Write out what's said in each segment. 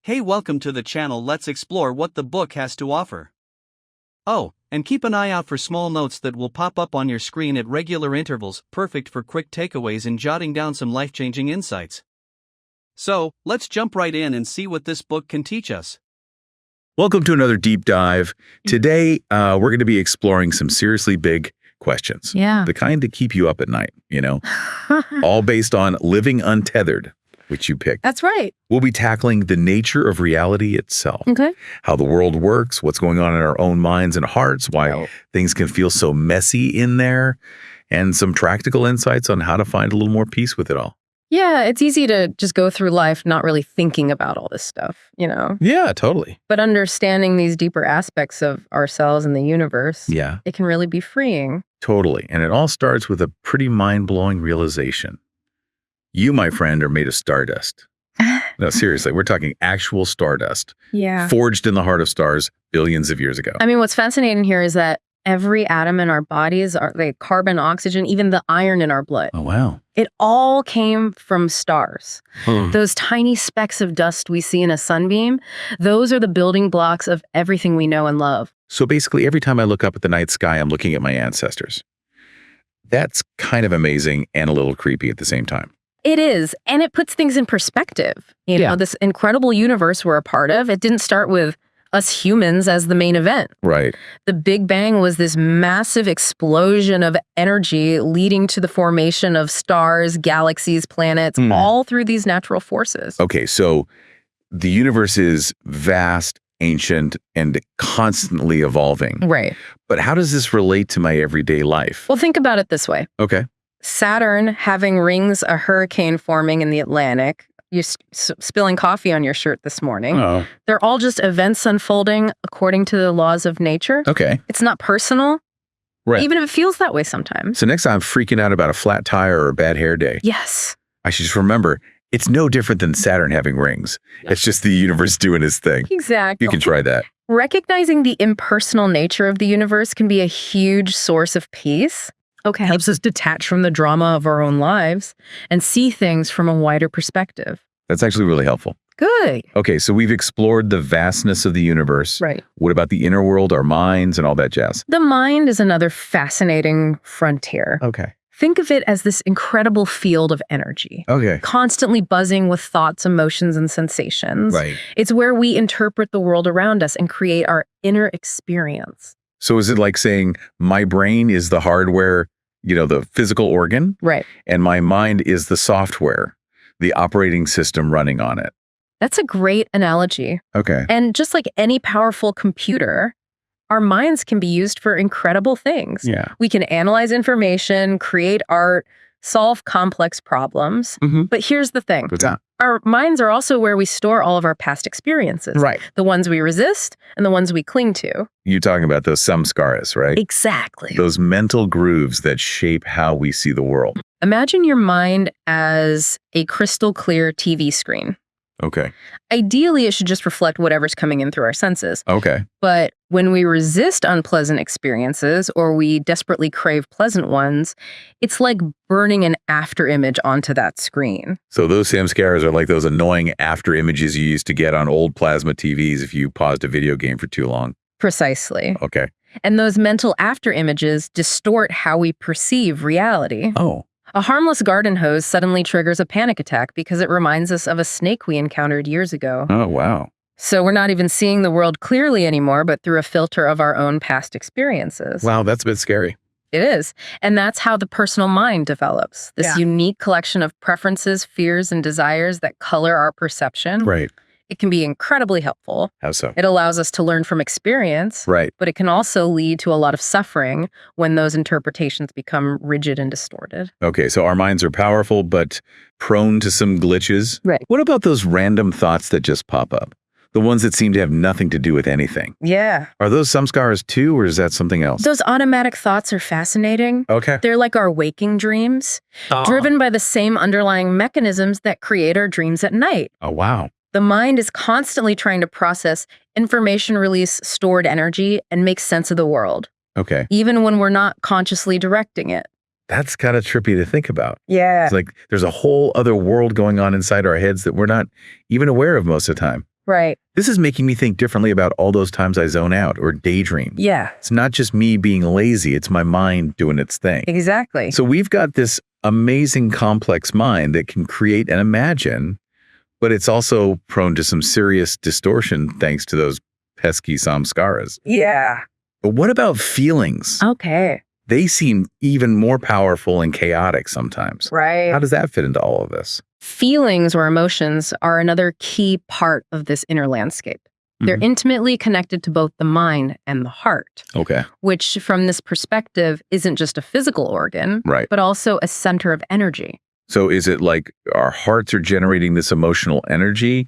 Hey, welcome to the channel. Let's explore what the book has to offer. Oh, and keep an eye out for small notes that will pop up on your screen at regular intervals, perfect for quick takeaways and jotting down some life-changing insights. So, let's jump right in and see what this book can teach us. Welcome to another deep dive. Today, we're going to be exploring some seriously big questions. Yeah. The kind that keep you up at night, all based on Living Untethered, which you picked. That's right. We'll be tackling the nature of reality itself. Okay. How the world works, what's going on in our own minds and hearts, why things can feel so messy in there, and some practical insights on how to find a little more peace with it all. Yeah, it's easy to just go through life not really thinking about all this stuff, Yeah, totally. But understanding these deeper aspects of ourselves and the universe, Yeah, it can really be freeing. totally. And it all starts with a pretty mind-blowing realization. You, my friend, are made of stardust. No, seriously, we're talking actual stardust. Yeah. Forged in the heart of stars billions of years ago. I mean, what's fascinating here is that every atom in our bodies, are like carbon, oxygen, even the iron in our blood, Oh, wow. it all came from stars. Those tiny specks of dust we see in a sunbeam, those are the building blocks of everything we know and love. So basically, every time I look up at the night sky, I'm looking at my ancestors. That's kind of amazing and a little creepy at the same time. It is, and it puts things in perspective. You know, this incredible universe we're a part of, it didn't start with us humans as the main event. Right. The Big Bang was this massive explosion of energy leading to the formation of stars, galaxies, planets, all through these natural forces. Okay, so the universe is vast, ancient, and constantly evolving. Right. But how does this relate to my everyday life? Well, think about it this way. Okay. Saturn having rings, a hurricane forming in the Atlantic, you're spilling coffee on your shirt this morning. Oh. They're all just events unfolding according to the laws of nature. Okay. It's not personal, Right. even if it feels that way sometimes. So next time I'm freaking out about a flat tire or a bad hair day, Yes. I should just remember it's no different than Saturn having rings. It's just the universe doing its thing. Exactly. You can try that. Recognizing the impersonal nature of the universe can be a huge source of peace. Okay. Helps us detach from the drama of our own lives and see things from a wider perspective. That's actually really helpful. Good. Okay, so we've explored the vastness of the universe. Right. What about the inner world, our minds, and all that jazz? The mind is another fascinating frontier. Okay. Think of it as this incredible field of energy. Okay. Constantly buzzing with thoughts, emotions, and sensations. Right. It's where we interpret the world around us and create our inner experience. So is it like saying my brain is the hardware, the physical organ, Right. and my mind is the software, the operating system running on it? That's a great analogy. Okay. And just like any powerful computer, our minds can be used for incredible things. Yeah. We can analyze information, create art, solve complex problems. But here's the thing. What's that? Our minds are also where we store all of our past experiences. Right. The ones we resist and the ones we cling to. You're talking about those samskaras, right? Exactly. Those mental grooves that shape how we see the world. Imagine your mind as a crystal clear TV screen. Okay. Ideally, it should just reflect whatever's coming in through our senses. Okay. But when we resist unpleasant experiences or we desperately crave pleasant ones, it's like burning an after image onto that screen. So those samskaras are like those annoying after images you used to get on old plasma TVs if you paused a video game for too long. Precisely. Okay. And those mental after images distort how we perceive reality. Oh. A harmless garden hose suddenly triggers a panic attack because it reminds us of a snake we encountered years ago. Oh, wow. So we're not even seeing the world clearly anymore, but through a filter of our own past experiences. Wow, that's a bit scary. It is. And that's how the personal mind develops. This unique collection of preferences, fears, and desires that color our perception. Right. It can be incredibly helpful. How so? It allows us to learn from experience. Right. But it can also lead to a lot of suffering when those interpretations become rigid and distorted. Okay, so our minds are powerful, but prone to some glitches. Right. What about those random thoughts that just pop up? The ones that seem to have nothing to do with anything. Yeah. Are those samskaras too, or is that something else? Those automatic thoughts are fascinating. Okay. They're like our waking dreams, driven by the same underlying mechanisms that create our dreams at night. Oh, wow. The mind is constantly trying to process information, release stored energy, and make sense of the world, Okay. even when we're not consciously directing it. That's kind of trippy to think about. Yeah. It's like there's a whole other world going on inside our heads that we're not even aware of most of the time. Right. This is making me think differently about all those times I zone out or daydream. Yeah. It's not just me being lazy, it's my mind doing its thing. Exactly. So we've got this amazing complex mind that can create and imagine, but it's also prone to some serious distortion thanks to those pesky samskaras. Yeah. But what about feelings? Okay. They seem even more powerful and chaotic sometimes. Right. How does that fit into all of this? Feelings or emotions are another key part of this inner landscape. They're intimately connected to both the mind and the heart, Okay. which from this perspective isn't just a physical organ, Right. but also a center of energy. So is it like our hearts are generating this emotional energy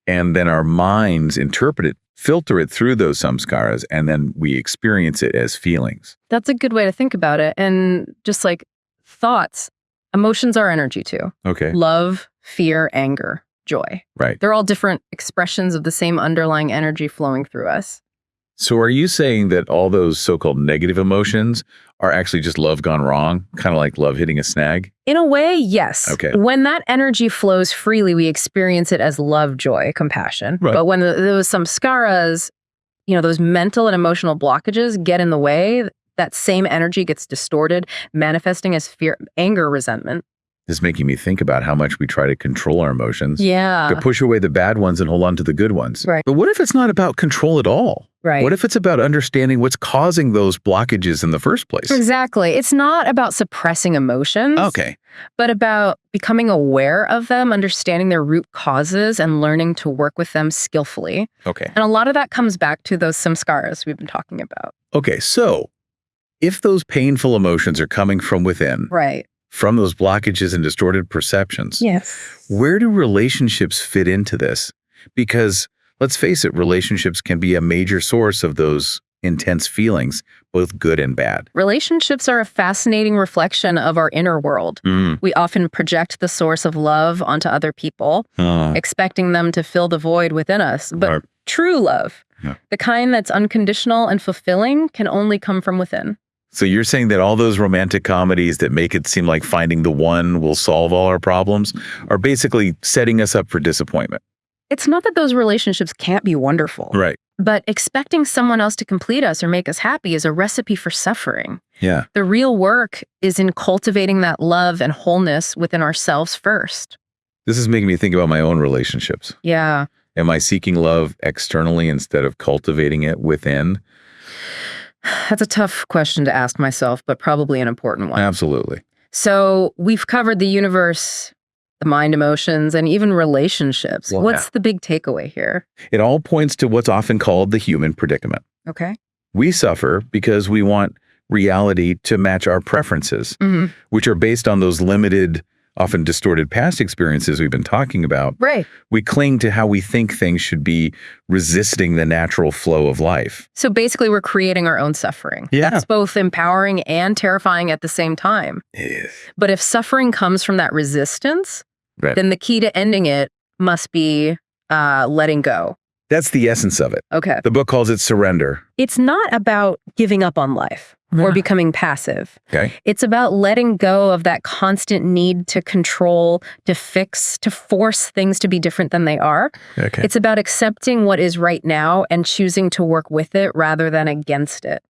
and then our minds interpret it, filter it through those samskaras, and then we experience it as feelings? That's a good way to think about it. And just like thoughts, emotions are energy too. Okay. Love, fear, anger, joy. Right. They're all different expressions of the same underlying energy flowing through us. So are you saying that all those so-called negative emotions are actually just love gone wrong? Kind of like love hitting a snag? In a way, yes. Okay. When that energy flows freely, we experience it as love, joy, compassion. Right. But when those samskaras, those mental and emotional blockages get in the way, that same energy gets distorted, manifesting as fear, anger, resentment. This is making me think about how much we try to control our emotions. Yeah. To push away the bad ones and hold on to the good ones. Right. But what if it's not about control at all? Right. What if it's about understanding what's causing those blockages in the first place? Exactly. It's not about suppressing emotions. Okay. But about becoming aware of them, understanding their root causes, and learning to work with them skillfully. Okay. And a lot of that comes back to those samskaras we've been talking about. Okay. So if those painful emotions are coming from within, Right. from those blockages and distorted perceptions, Yes. where do relationships fit into this? Because let's face it, relationships can be a major source of those intense feelings, both good and bad. Relationships are a fascinating reflection of our inner world. We often project the source of love onto other people, expecting them to fill the void within us. But true love, the kind that's unconditional and fulfilling, can only come from within. So you're saying that all those romantic comedies that make it seem like finding the one will solve all our problems are basically setting us up for disappointment. It's not that those relationships can't be wonderful. Right. But expecting someone else to complete us or make us happy is a recipe for suffering. Yeah. The real work is in cultivating that love and wholeness within ourselves first. This is making me think about my own relationships. Yeah. Am I seeking love externally instead of cultivating it within? That's a tough question to ask myself, but probably an important one. Absolutely. So we've covered the universe, the mind, emotions, and even relationships. Well, What's the big takeaway here? It all points to what's often called the human predicament. Okay. We suffer because we want reality to match our preferences, which are based on those limited, often distorted past experiences we've been talking about. Right. We cling to how we think things should be, resisting the natural flow of life. So basically, we're creating our own suffering. Yeah. That's both empowering and terrifying at the same time. Yes. But if suffering comes from that resistance, Right. then the key to ending it must be letting go. That's the essence of it. Okay. The book calls it surrender. It's not about giving up on life or becoming passive. Okay. It's about letting go of that constant need to control, to fix, to force things to be different than they are. Okay. It's about accepting what is right now and choosing to work with it rather than against it.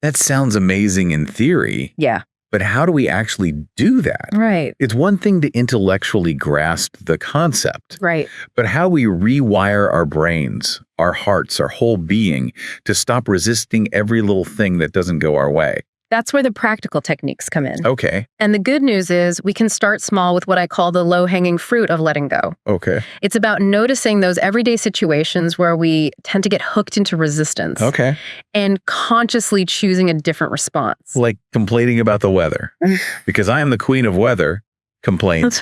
That sounds amazing in theory, Yeah. but how do we actually do that? Right. It's one thing to intellectually grasp the concept, Right. but how we rewire our brains, our hearts, our whole being to stop resisting every little thing that doesn't go our way. That's where the practical techniques come in. Okay. And the good news is we can start small with what I call the low-hanging fruit of letting go. Okay. It's about noticing those everyday situations where we tend to get hooked into resistance. Okay. And consciously choosing a different response. Like complaining about the weather. Because I am the queen of weather complaints.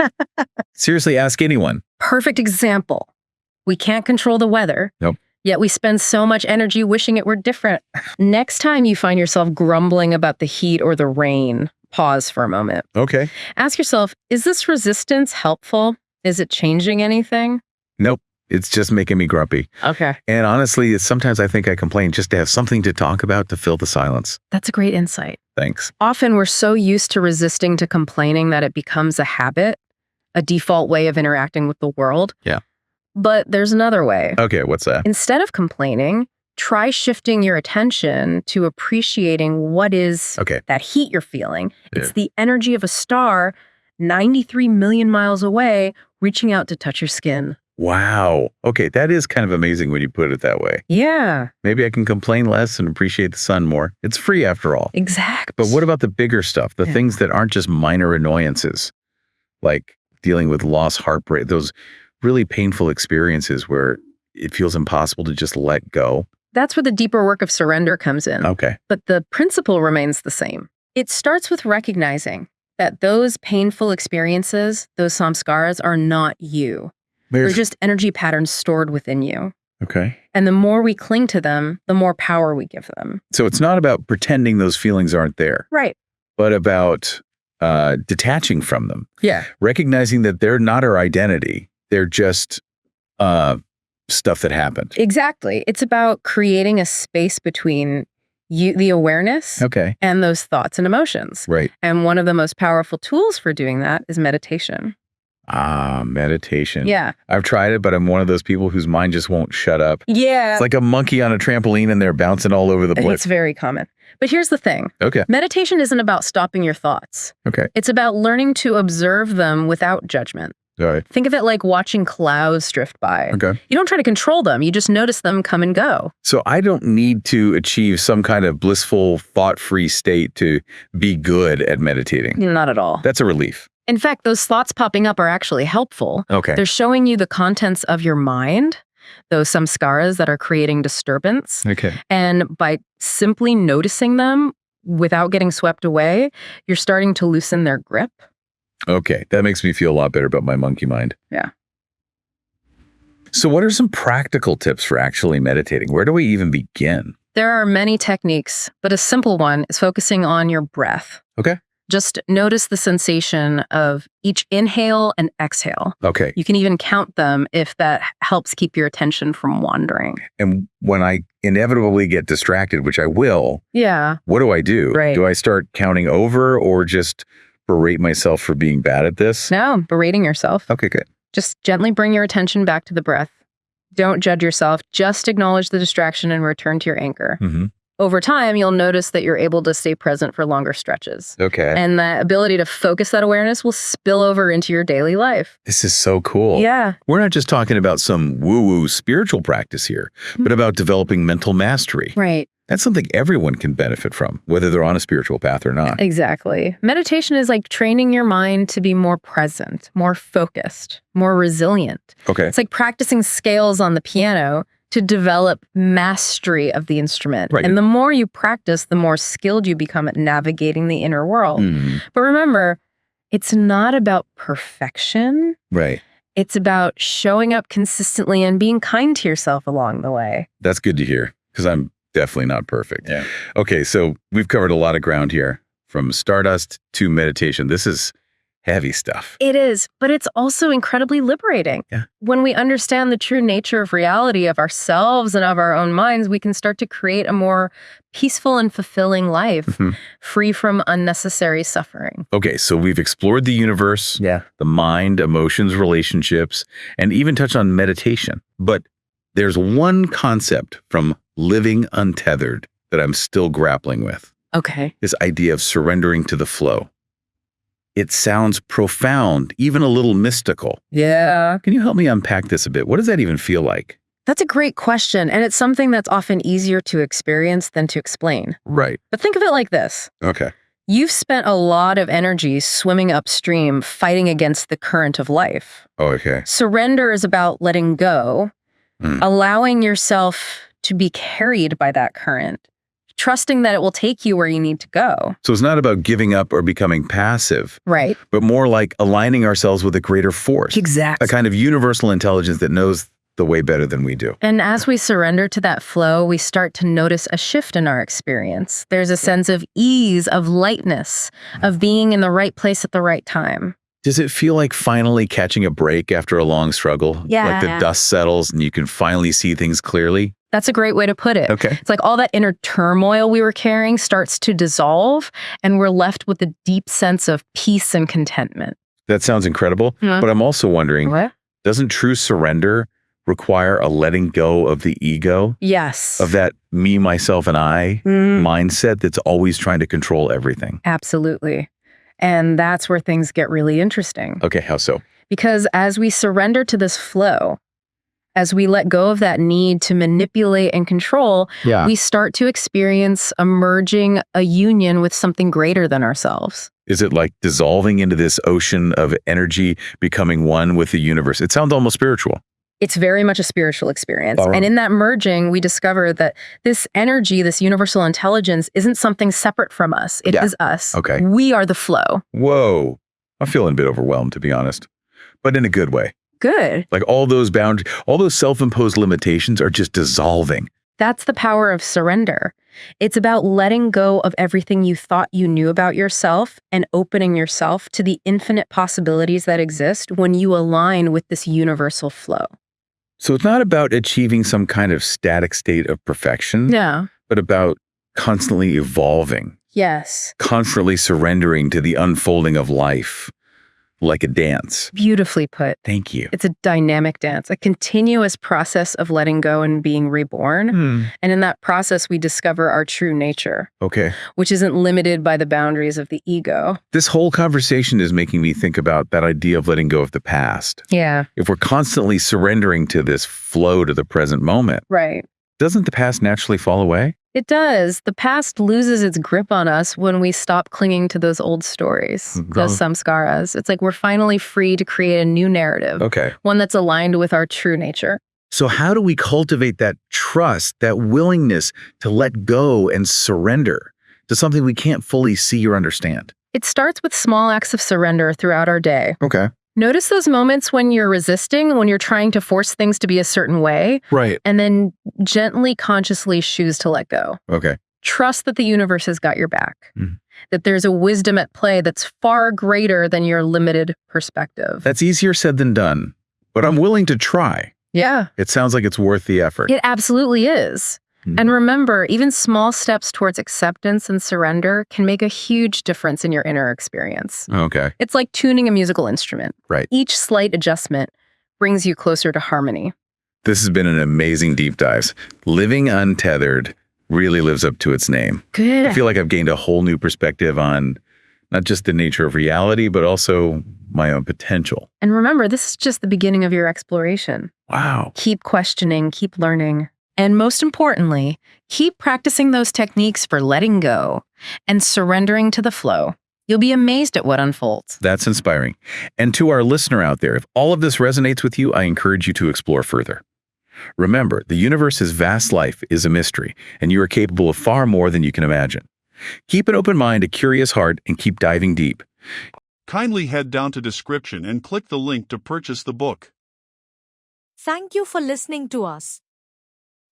Seriously, ask anyone. Perfect example. We can't control the weather. Nope. Yet we spend so much energy wishing it were different. Next time you find yourself grumbling about the heat or the rain, pause for a moment. Okay. Ask yourself, is this resistance helpful? Is it changing anything? Nope. It's just making me grumpy. Okay. And honestly, sometimes I think I complain just to have something to talk about to fill the silence. That's a great insight. Thanks. Often we're so used to resisting to complaining that it becomes a habit, a default way of interacting with the world. Yeah. But there's another way. Okay, what's that? Instead of complaining, try shifting your attention to appreciating what is that heat you're feeling. It's the energy of a star 93 million miles away reaching out to touch your skin. Wow. Okay, that is kind of amazing when you put it that way. Yeah. Maybe I can complain less and appreciate the sun more. It's free after all. Exactly. But what about the bigger stuff, the things that aren't just minor annoyances, like dealing with loss, heartbreak, those really painful experiences where it feels impossible to just let go? That's where the deeper work of surrender comes in. Okay. But the principle remains the same. It starts with recognizing that those painful experiences, those samskaras, are not you. They're just energy patterns stored within you. Okay. And the more we cling to them, the more power we give them. So it's not about pretending those feelings aren't there. Right. But about detaching from them. Yeah. Recognizing that they're not our identity. They're just stuff that happened. Exactly. It's about creating a space between you, the awareness, and those thoughts and emotions. Right. And one of the most powerful tools for doing that is meditation. Meditation. Yeah. I've tried it, but I'm one of those people whose mind just won't shut up. Yeah. It's like a monkey on a trampoline and they're bouncing all over the place. It's very common. But here's the thing. Okay. Meditation isn't about stopping your thoughts. Okay. It's about learning to observe them without judgment. All right. Think of it like watching clouds drift by. Okay. You don't try to control them. You just notice them come and go. So I don't need to achieve some kind of blissful, thought-free state to be good at meditating. Not at all. That's a relief. In fact, those thoughts popping up are actually helpful. Okay. They're showing you the contents of your mind, those samskaras that are creating disturbance. Okay. And by simply noticing them without getting swept away, you're starting to loosen their grip. Okay. That makes me feel a lot better about my monkey mind. Yeah. So what are some practical tips for actually meditating? Where do we even begin? There are many techniques, but a simple one is focusing on your breath. Okay. Just notice the sensation of each inhale and exhale. Okay. You can even count them if that helps keep your attention from wandering. And when I inevitably get distracted, which I will, what do I do? Right. Do I start counting over or just berate myself for being bad at this? No, berating yourself. Okay, good. Just gently bring your attention back to the breath. Don't judge yourself. Just acknowledge the distraction and return to your anchor. Mm-hmm. Over time, you'll notice that you're able to stay present for longer stretches. Okay. And that ability to focus that awareness will spill over into your daily life. This is so cool. Yeah. We're not just talking about some woo-woo spiritual practice here, but about developing mental mastery. Right. That's something everyone can benefit from, whether they're on a spiritual path or not. Exactly. Meditation is like training your mind to be more present, more focused, more resilient. Okay. It's like practicing scales on the piano to develop mastery of the instrument. Right. And the more you practice, the more skilled you become at navigating the inner world. Mm. But remember, it's not about perfection. Right. It's about showing up consistently and being kind to yourself along the way. That's good to hear, because I'm definitely not perfect. Yeah. Okay, so we've covered a lot of ground here, from stardust to meditation. This is heavy stuff. It is, but it's also incredibly liberating. Yeah. When we understand the true nature of reality, of ourselves and of our own minds, we can start to create a more peaceful and fulfilling life, free from unnecessary suffering. Okay, so we've explored the universe, the mind, emotions, relationships, and even touched on meditation. But there's one concept from Living Untethered that I'm still grappling with. Okay. This idea of surrendering to the flow. It sounds profound, even a little mystical. Yeah. Can you help me unpack this a bit? What does that even feel like? That's a great question, and it's something that's often easier to experience than to explain. Right. But think of it like this. Okay. You've spent a lot of energy swimming upstream, fighting against the current of life. Oh, okay. Surrender is about letting go, allowing yourself to be carried by that current, trusting that it will take you where you need to go. So it's not about giving up or becoming passive. Right. But more like aligning ourselves with a greater force. Exactly. A kind of universal intelligence that knows the way better than we do. And as we surrender to that flow, we start to notice a shift in our experience. There's a sense of ease, of lightness, of being in the right place at the right time. Does it feel like finally catching a break after a long struggle? Yeah. Like the dust settles and you can finally see things clearly? That's a great way to put it. Okay. It's like all that inner turmoil we were carrying starts to dissolve, and we're left with a deep sense of peace and contentment. That sounds incredible. But I'm also wondering, What? doesn't true surrender require a letting go of the ego? Yes. Of that me, myself, and I mindset that's always trying to control everything. Absolutely. And that's where things get really interesting. Okay, how so? Because as we surrender to this flow, as we let go of that need to manipulate and control, we start to experience emerging a union with something greater than ourselves. Is it like dissolving into this ocean of energy, becoming one with the universe? It sounds almost spiritual. It's very much a spiritual experience. Right. And in that merging, we discover that this energy, this universal intelligence, isn't something separate from us. It is us. Okay. We are the flow. Whoa. I'm feeling a bit overwhelmed, to be honest, but in a good way. Good. Like all those boundaries, all those self-imposed limitations are just dissolving. That's the power of surrender. It's about letting go of everything you thought you knew about yourself and opening yourself to the infinite possibilities that exist when you align with this universal flow. So it's not about achieving some kind of static state of perfection, but about constantly evolving. Yes. Constantly surrendering to the unfolding of life, like a dance. Beautifully put. Thank you. It's a dynamic dance, a continuous process of letting go and being reborn. And in that process, we discover our true nature. Okay. Which isn't limited by the boundaries of the ego. This whole conversation is making me think about that idea of letting go of the past. Yeah. If we're constantly surrendering to this flow to the present moment, right, doesn't the past naturally fall away? It does. The past loses its grip on us when we stop clinging to those old stories, those samskaras. It's like we're finally free to create a new narrative. Okay. One that's aligned with our true nature. So how do we cultivate that trust, that willingness to let go and surrender to something we can't fully see or understand? It starts with small acts of surrender throughout our day. Okay. Notice those moments when you're resisting, when you're trying to force things to be a certain way. Right. And then gently, consciously choose to let go. Okay. Trust that the universe has got your back. That there's a wisdom at play that's far greater than your limited perspective. That's easier said than done, but I'm willing to try. Yeah. It sounds like it's worth the effort. It absolutely is. And remember, even small steps towards acceptance and surrender can make a huge difference in your inner experience. Okay. It's like tuning a musical instrument. Right. Each slight adjustment brings you closer to harmony. This has been an amazing deep dive. Living Untethered really lives up to its name. Good. I feel like I've gained a whole new perspective on not just the nature of reality, but also my own potential. And remember, this is just the beginning of your exploration. Wow. Keep questioning, keep learning. And most importantly, keep practicing those techniques for letting go and surrendering to the flow. You'll be amazed at what unfolds. That's inspiring. And to our listener out there, if all of this resonates with you, I encourage you to explore further. Remember, the universe's vast life is a mystery, and you are capable of far more than you can imagine. Keep an open mind, a curious heart, and keep diving deep. Kindly head down to description and click the link to purchase the book. Thank you for listening to us.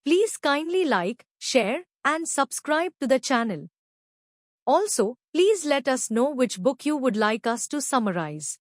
Please kindly like, share, and subscribe to the channel. Also, please let us know which book you would like us to summarize.